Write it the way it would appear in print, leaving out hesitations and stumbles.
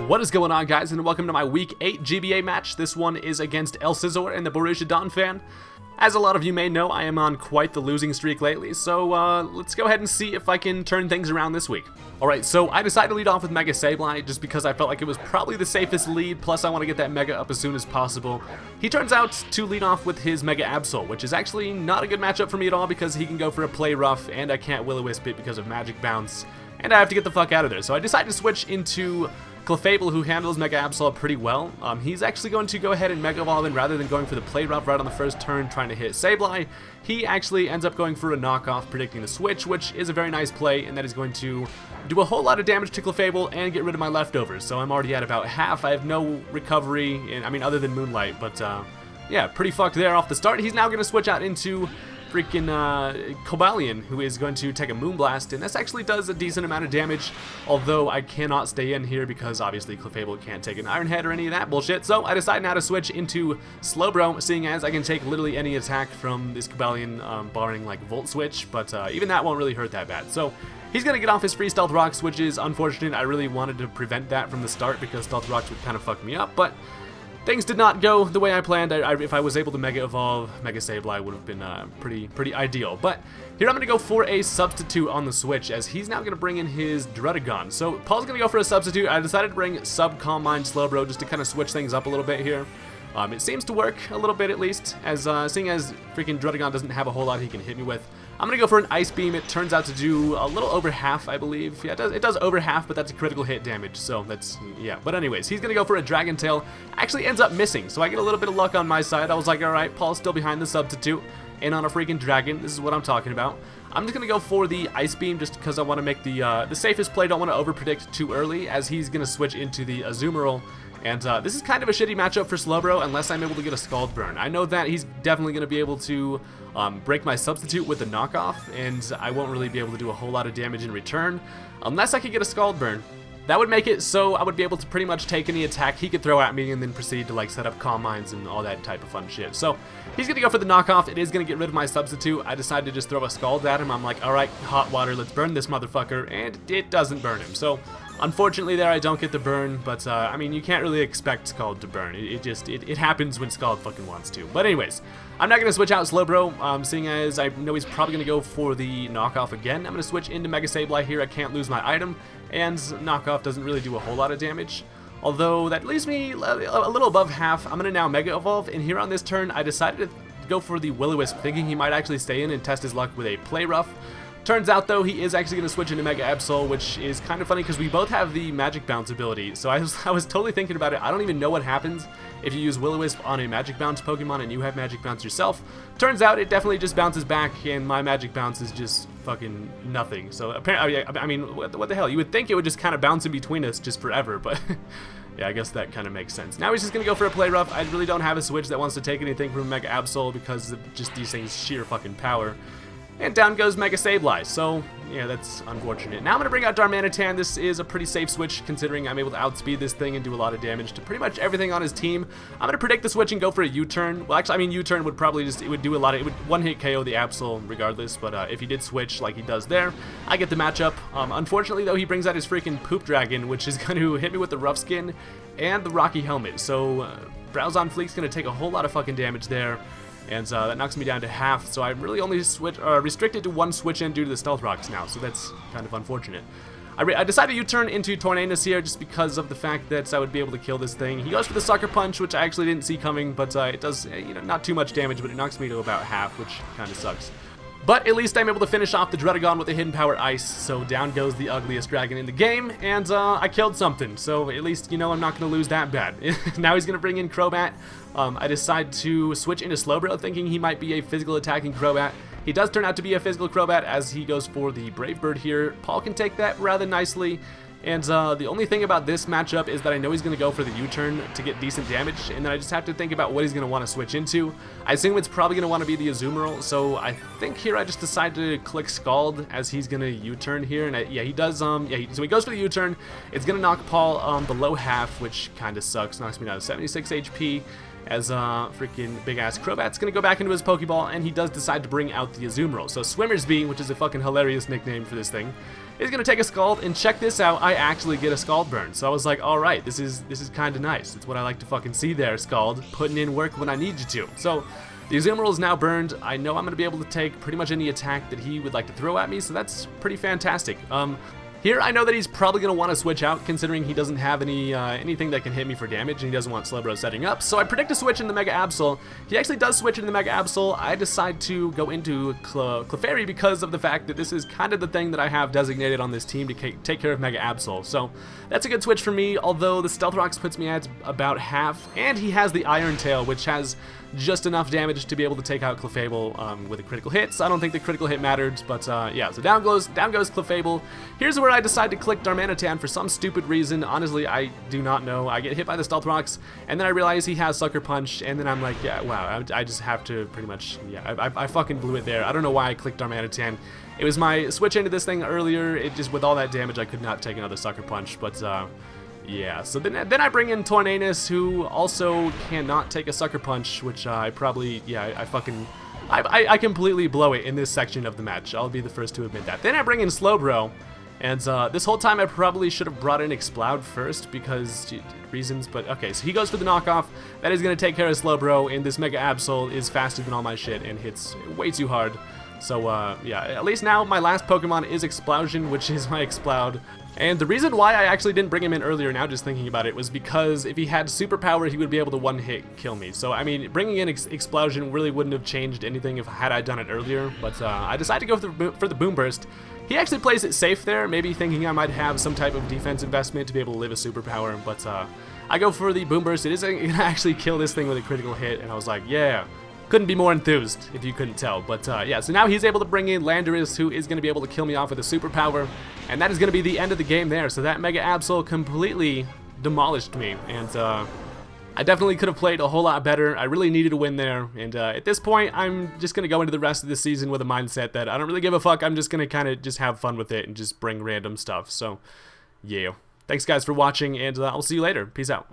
What is going on, guys, and welcome to my Week 8 GBA match. This one is against El Scizor and the Borussia Donphan. As a lot of you may know, I am on quite the losing streak lately, so let's go ahead and see if I can turn things around this week. Alright, so I decided to lead off with Mega Sableye just because I felt like it was probably the safest lead, plus I want to get that Mega up as soon as possible. He turns out to lead off with his Mega Absol, which is actually not a good matchup for me at all because he can go for a Play Rough, and I can't Will-O-Wisp it because of Magic Bounce, and I have to get the fuck out of there. So I decided to switch into Clefable, who handles Mega Absol pretty well. He's actually going to go ahead and Mega Evolve, and rather than going for the Play Rough right on the first turn trying to hit Sableye, he actually ends up going for a knockoff, predicting the switch, which is a very nice play, and that is going to do a whole lot of damage to Clefable and get rid of my leftovers. So I'm already at about half. I have no recovery, other than Moonlight, but yeah, pretty fucked there off the start. He's now going to switch out into freaking Cobalion, who is going to take a Moonblast, and this actually does a decent amount of damage, although I cannot stay in here because obviously Clefable can't take an Iron Head or any of that bullshit, so I decided now to switch into Slowbro, seeing as I can take literally any attack from this Cobalion, barring like Volt Switch, but even that won't really hurt that bad. So he's going to get off his free Stealth Rocks, which is unfortunate. I really wanted to prevent that from the start because Stealth Rocks would kind of fuck me up, but things did not go the way I planned. If I was able to Mega Evolve, Mega Sableye would have been pretty ideal. But here I'm going to go for a substitute on the switch, as he's now going to bring in his Druddigon. So Paul's going to go for a substitute. I decided to bring Sub Calm Mind Slowbro just to kind of switch things up a little bit here. It seems to work a little bit at least, as seeing as freaking Druddigon doesn't have a whole lot he can hit me with. I'm going to go for an Ice Beam. It turns out to do a little over half, I believe. Yeah, it does over half, but that's a critical hit damage, so that's, yeah. But anyways, he's going to go for a Dragon Tail. Actually ends up missing, so I get a little bit of luck on my side. I was like, alright, Paul's still behind the substitute, and on a freaking Dragon. This is what I'm talking about. I'm just going to go for the Ice Beam just because I want to make the safest play. Don't want to over-predict too early, as he's going to switch into the Azumarill. And this is kind of a shitty matchup for Slowbro unless I'm able to get a Scald Burn. I know that he's definitely going to be able to break my substitute with the knockoff, and I won't really be able to do a whole lot of damage in return unless I could get a Scald Burn. That would make it so I would be able to pretty much take any attack he could throw at me and then proceed to like set up Calm Minds and all that type of fun shit. So he's going to go for the knockoff. It is going to get rid of my substitute. I decided to just throw a Scald at him. I'm like, alright, Hot Water, let's burn this motherfucker, and it doesn't burn him. So unfortunately there I don't get the burn, but I mean, you can't really expect Scald to burn. It happens when Scald fucking wants to. But anyways, I'm not going to switch out Slowbro, seeing as I know he's probably going to go for the knockoff again. I'm going to switch into Mega Sableye here. I can't lose my item, and knockoff doesn't really do a whole lot of damage. Although that leaves me a little above half. I'm going to now Mega Evolve, and here on this turn I decided to go for the Will-O-Wisp, thinking he might actually stay in and test his luck with a Play Rough. Turns out, though, he is actually going to switch into Mega Absol, which is kind of funny because we both have the Magic Bounce ability. So I was totally thinking about it. I don't even know what happens if you use Will-O-Wisp on a Magic Bounce Pokemon and you have Magic Bounce yourself. Turns out it definitely just bounces back, and my Magic Bounce is just fucking nothing. So apparently, I mean, what the hell? You would think it would just kind of bounce in between us just forever, but yeah, I guess that kind of makes sense. Now he's just going to go for a Play Rough. I really don't have a switch that wants to take anything from Mega Absol because of just these things' sheer fucking power. And down goes Mega Sableye, so yeah, that's unfortunate. Now I'm going to bring out Darmanitan. This is a pretty safe switch considering I'm able to outspeed this thing and do a lot of damage to pretty much everything on his team. I'm going to predict the switch and go for a U-turn. Well, actually, I mean, U-turn would probably just, it would do a lot of, it would one-hit KO the Absol regardless, but if he did switch like he does there, I get the matchup. Unfortunately, though, he brings out his freaking Poop Dragon, which is going to hit me with the Rough Skin and the Rocky Helmet, so Browse on Fleek's going to take a whole lot of fucking damage there. And that knocks me down to half, so I'm really only restricted to one switch in due to the Stealth Rocks now, so that's kind of unfortunate. I decided to U-turn into Tornadus here just because of the fact that I would be able to kill this thing. He goes for the Sucker Punch, which I actually didn't see coming, but it does, not too much damage, but it knocks me to about half, which kind of sucks. But at least I'm able to finish off the Druddigon with a Hidden Power Ice, so down goes the ugliest dragon in the game, and I killed something, so at least, I'm not going to lose that bad. Now he's going to bring in Crobat. I decide to switch into Slowbro, thinking he might be a physical attacking Crobat. He does turn out to be a physical Crobat, as he goes for the Brave Bird here. Paul can take that rather nicely. And the only thing about this matchup is that I know he's going to go for the U-turn to get decent damage, and then I just have to think about what he's going to want to switch into. I assume it's probably going to want to be the Azumarill, so I think here I just decide to click Scald as he's going to U-turn here, and yeah, he does, so he goes for the U-turn. It's going to knock Paul below half, which kind of sucks, knocks me down to 76 HP. as freaking big-ass Crobat's gonna go back into his Pokeball, and he does decide to bring out the Azumarill. So Swimmersby, which is a fucking hilarious nickname for this thing, is gonna take a Scald, and check this out, I actually get a Scald burn. So I was like, alright, this is kinda nice. It's what I like to fucking see there, Scald, putting in work when I need you to. So the Azumarill is now burned. I know I'm gonna be able to take pretty much any attack that he would like to throw at me, so that's pretty fantastic. Here, I know that he's probably going to want to switch out, considering he doesn't have anything that can hit me for damage, and he doesn't want Slowbro setting up. So I predict a switch in the Mega Absol. He actually does switch into the Mega Absol. I decide to go into Clefairy because of the fact that this is kind of the thing that I have designated on this team to take care of Mega Absol. So that's a good switch for me, although the Stealth Rocks puts me at about half, and he has the Iron Tail, which has just enough damage to be able to take out Clefable with a critical hit. So I don't think the critical hit mattered, but yeah, so down goes Clefable. Here's where I decide to click Darmanitan for some stupid reason. Honestly, I do not know. I get hit by the Stealth Rocks, and then I realize he has Sucker Punch, and then I'm like, yeah, wow, I just have to pretty much, yeah, I fucking blew it there. I don't know why I clicked Darmanitan. It was my switch into this thing earlier. It just, with all that damage, I could not take another Sucker Punch, but yeah, so then I bring in Tornadus, who also cannot take a Sucker Punch, which I probably, yeah, I completely blow it in this section of the match. I'll be the first to admit that. Then I bring in Slowbro, and this whole time I probably should have brought in Exploud first because reasons, but okay, so he goes for the knockoff. That is going to take care of Slowbro, and this Mega Absol is faster than all my shit and hits way too hard. So yeah, at least now my last Pokemon is Explosion, which is my Exploud. And the reason why I actually didn't bring him in earlier, now just thinking about it, was because if he had superpower, he would be able to one-hit kill me. So, I mean, bringing in Explosion really wouldn't have changed anything if had I done it earlier. But I decided to go for the Boom Burst. He actually plays it safe there, maybe thinking I might have some type of defense investment to be able to live a superpower. But I go for the Boom Burst. It is going to actually kill this thing with a critical hit, and I was like, yeah. Couldn't be more enthused, if you couldn't tell. But yeah, so now he's able to bring in Landorus, who is going to be able to kill me off with a superpower, and that is going to be the end of the game there. So that Mega Absol completely demolished me, and I definitely could have played a whole lot better. I really needed a win there, and at this point, I'm just going to go into the rest of the season with a mindset that I don't really give a fuck. I'm just going to kind of just have fun with it and just bring random stuff. So, yeah. Thanks, guys, for watching, and I'll see you later. Peace out.